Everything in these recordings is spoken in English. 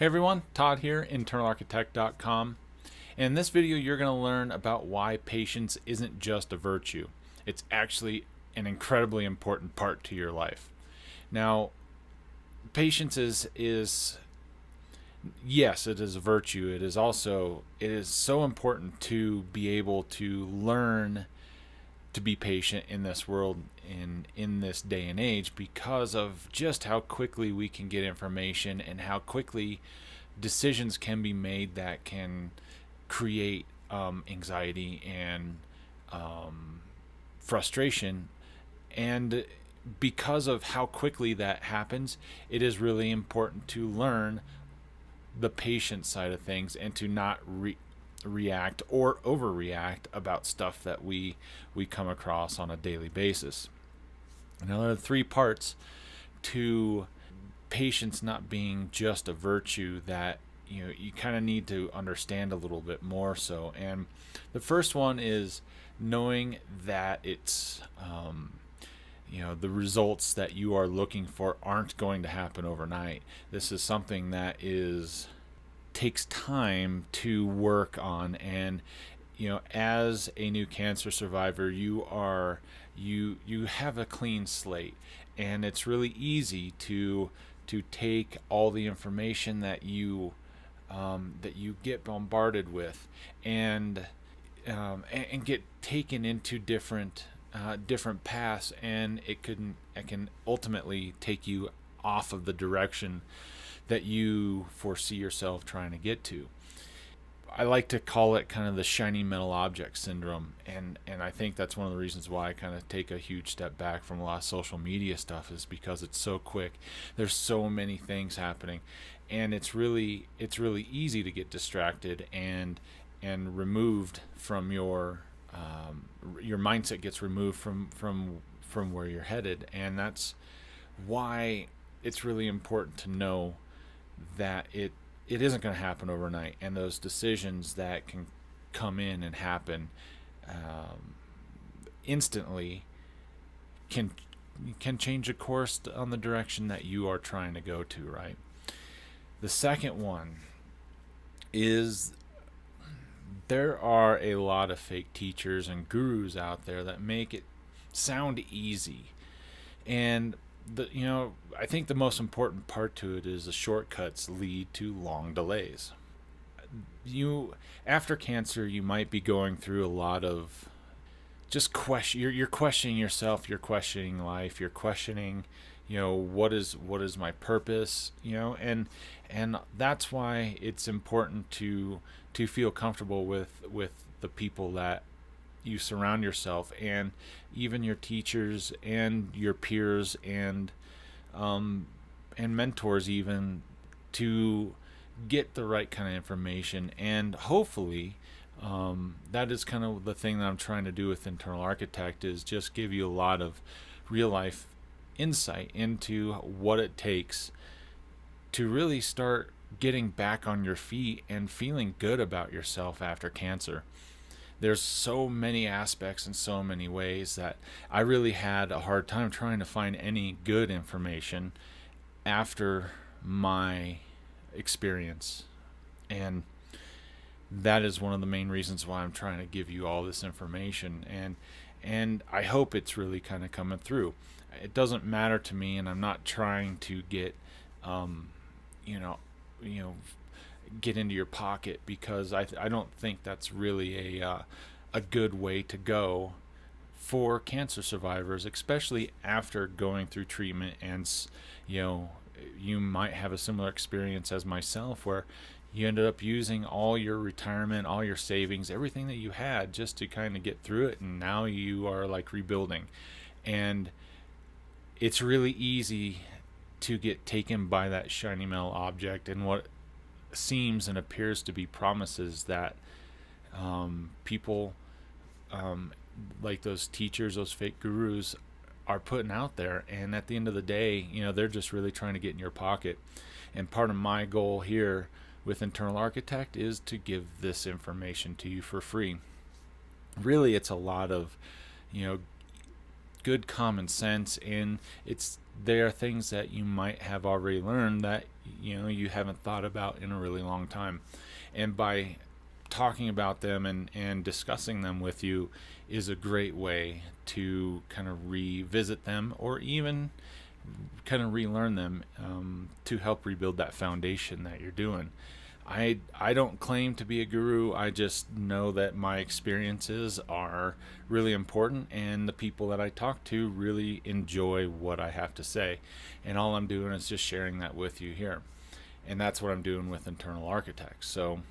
Hey everyone, Todd here, internalarchitect.com. In this video, you're going to learn about why patience isn't just a virtue. It's actually an incredibly important part to your life. Now, patience is yes, it is a virtue. It is so important to be able to learn to be patient in this world in this day and age because of just how quickly we can get information and how quickly decisions can be made that can create anxiety and frustration. And because of how quickly that happens, it is really important to learn the patient side of things and to not react or overreact about stuff that we come across on a daily basis. Now, there are three parts to patience not being just a virtue that you kind of need to understand a little bit more so. And the first one is knowing that it's the results that you are looking for aren't going to happen overnight. This is something that takes time to work on. And as a new cancer survivor, you have a clean slate, and it's really easy to take all the information that you get bombarded with and get taken into different paths, and it can ultimately take you off of the direction that you foresee yourself trying to get to. I like to call it kind of the shiny metal object syndrome, and I think that's one of the reasons why I kind of take a huge step back from a lot of social media stuff, is because it's so quick. There's so many things happening, and it's really easy to get distracted and removed from your mindset gets removed from where you're headed. And that's why it's really important to know that it isn't going to happen overnight, and those decisions that can come in and happen instantly can change the course on the direction that you are trying to go to, right? The second one is there are a lot of fake teachers and gurus out there that make it sound easy. And I think the most important part to it is the shortcuts lead to long delays. After cancer, you might be going through a lot of just you're questioning yourself, you're questioning life, you're questioning, what is my purpose, and that's why it's important to feel comfortable with the people that you surround yourself, and even your teachers and your peers and mentors, even, to get the right kind of information. And hopefully that is kind of the thing that I'm trying to do with Internal Architect, is just give you a lot of real life insight into what it takes to really start getting back on your feet and feeling good about yourself after cancer. There's so many aspects and so many ways that I really had a hard time trying to find any good information after my experience. And that is one of the main reasons why I'm trying to give you all this information. And I hope it's really kind of coming through. It doesn't matter to me, and I'm not trying to get get into your pocket, because I don't think that's really a good way to go for cancer survivors, especially after going through treatment. And you might have a similar experience as myself, where you ended up using all your retirement, all your savings, everything that you had, just to kind of get through it, and now you are like rebuilding. And it's really easy to get taken by that shiny metal object and what seems and appears to be promises that people like those teachers, those fake gurus, are putting out there. And at the end of the day, they're just really trying to get in your pocket. And part of my goal here with Internal Architect is to give this information to you for free. Really, it's a lot of good common sense, and there are things that you might have already learned that you haven't thought about in a really long time. And by talking about them and discussing them with you is a great way to kind of revisit them, or even kind of relearn them, to help rebuild that foundation that you're doing. I don't claim to be a guru. I just know that my experiences are really important, and the people that I talk to really enjoy what I have to say. And all I'm doing is just sharing that with you here. And that's what I'm doing with Internal Architects. So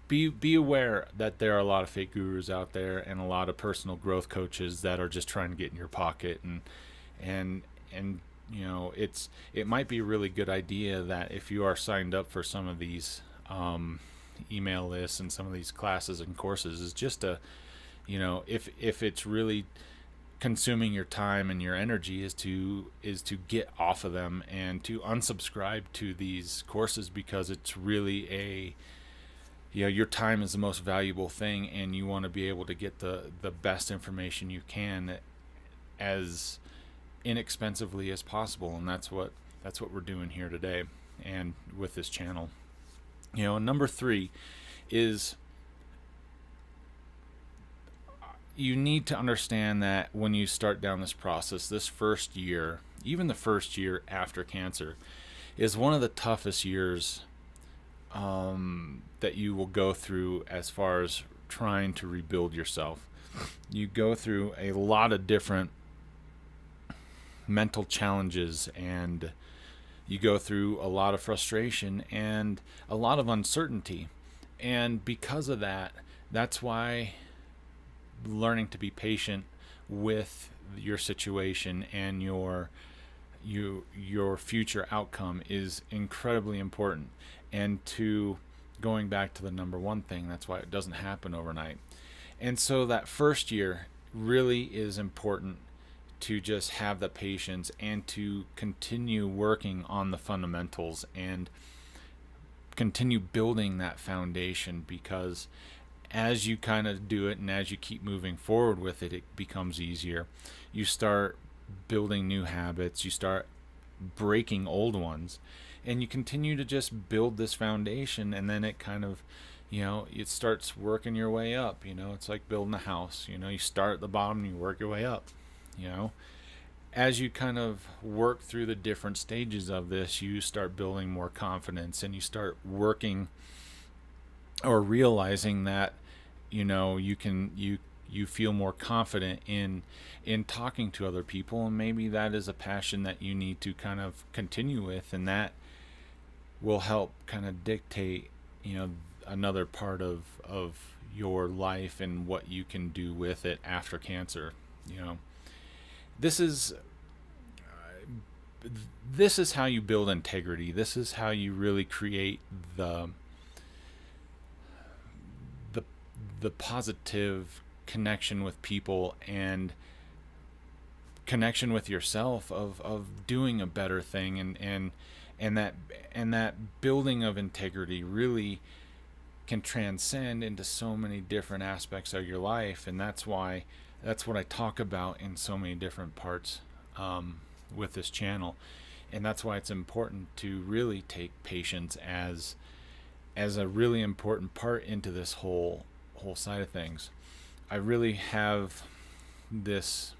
be aware that there are a lot of fake gurus out there, and a lot of personal growth coaches that are just trying to get in your pocket, and it might be a really good idea that if you are signed up for some of these email lists and some of these classes and courses, is just to, if it's really consuming your time and your energy, is to get off of them and to unsubscribe to these courses, because it's really your time is the most valuable thing, and you want to be able to get the best information you can as inexpensively as possible. And that's what we're doing here today and with this channel. And number 3 is, you need to understand that when you start down this process, this first year, even the first year after cancer, is one of the toughest years that you will go through as far as trying to rebuild yourself. You go through a lot of different mental challenges, and you go through a lot of frustration and a lot of uncertainty. And because of that, that's why learning to be patient with your situation and your future outcome is incredibly important. And to going back to the number 1 thing, that's why it doesn't happen overnight. And so that first year really is important to just have the patience and to continue working on the fundamentals and continue building that foundation, because as you kind of do it and as you keep moving forward with it, it becomes easier. You start building new habits, you start breaking old ones, and you continue to just build this foundation, and then it kind of, it starts working your way up. It's like building a house. You start at the bottom and you work your way up. As you kind of work through the different stages of this, you start building more confidence, and you start working or realizing that you feel more confident in talking to other people, and maybe that is a passion that you need to kind of continue with, and that will help kind of dictate another part of your life and what you can do with it after cancer. This is how you build integrity. This is how you really create the positive connection with people and connection with yourself of doing a better thing, and that building of integrity really can transcend into so many different aspects of your life. And that's what I talk about in so many different parts with this channel. And that's why it's important to really take patience as a really important part into this whole side of things. I really have this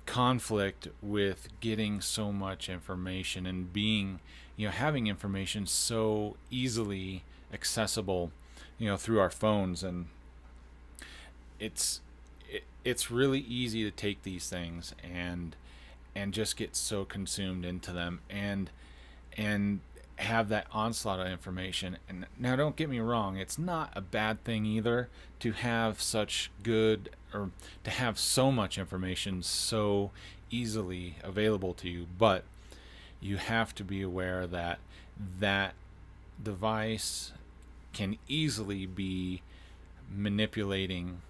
conflict with getting so much information and being, having information so easily accessible, through our phones. And it's really easy to take these things and just get so consumed into them and have that onslaught of information. And now, don't get me wrong, it's not a bad thing either to have to have so much information so easily available to you, but you have to be aware that that device can easily be manipulating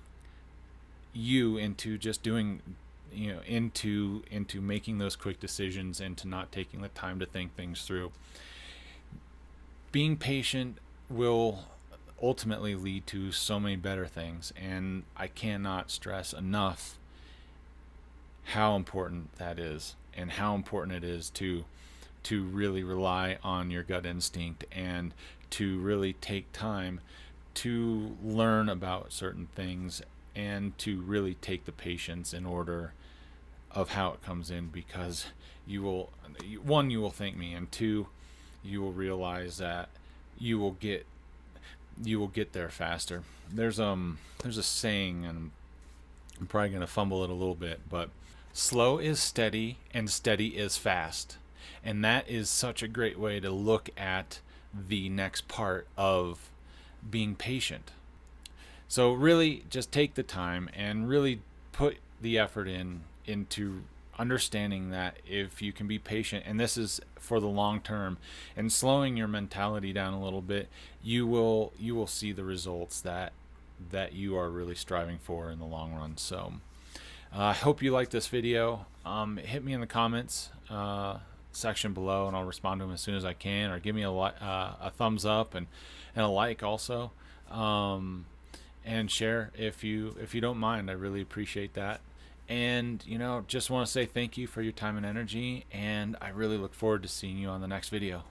you into just doing, into making those quick decisions and to not taking the time to think things through. Being patient will ultimately lead to so many better things, and I cannot stress enough how important that is, and how important it is to to really rely on your gut instinct and to really take time to learn about certain things and to really take the patience in order of how it comes in, because you will, one, you will thank me, and two, you will realize that you will get there faster. There's a saying, and I'm probably going to fumble it a little bit, but slow is steady and steady is fast. And that is such a great way to look at the next part of being patient. So really just take the time and really put the effort into understanding that if you can be patient, and this is for the long term, and slowing your mentality down a little bit, you will see the results that you are really striving for in the long run. So I hope you like this video. Hit me in the comments section below, and I'll respond to them as soon as I can, or give me a thumbs up and a like also, and share if you don't mind. I really appreciate that. And just want to say thank you for your time and energy, and I really look forward to seeing you on the next video.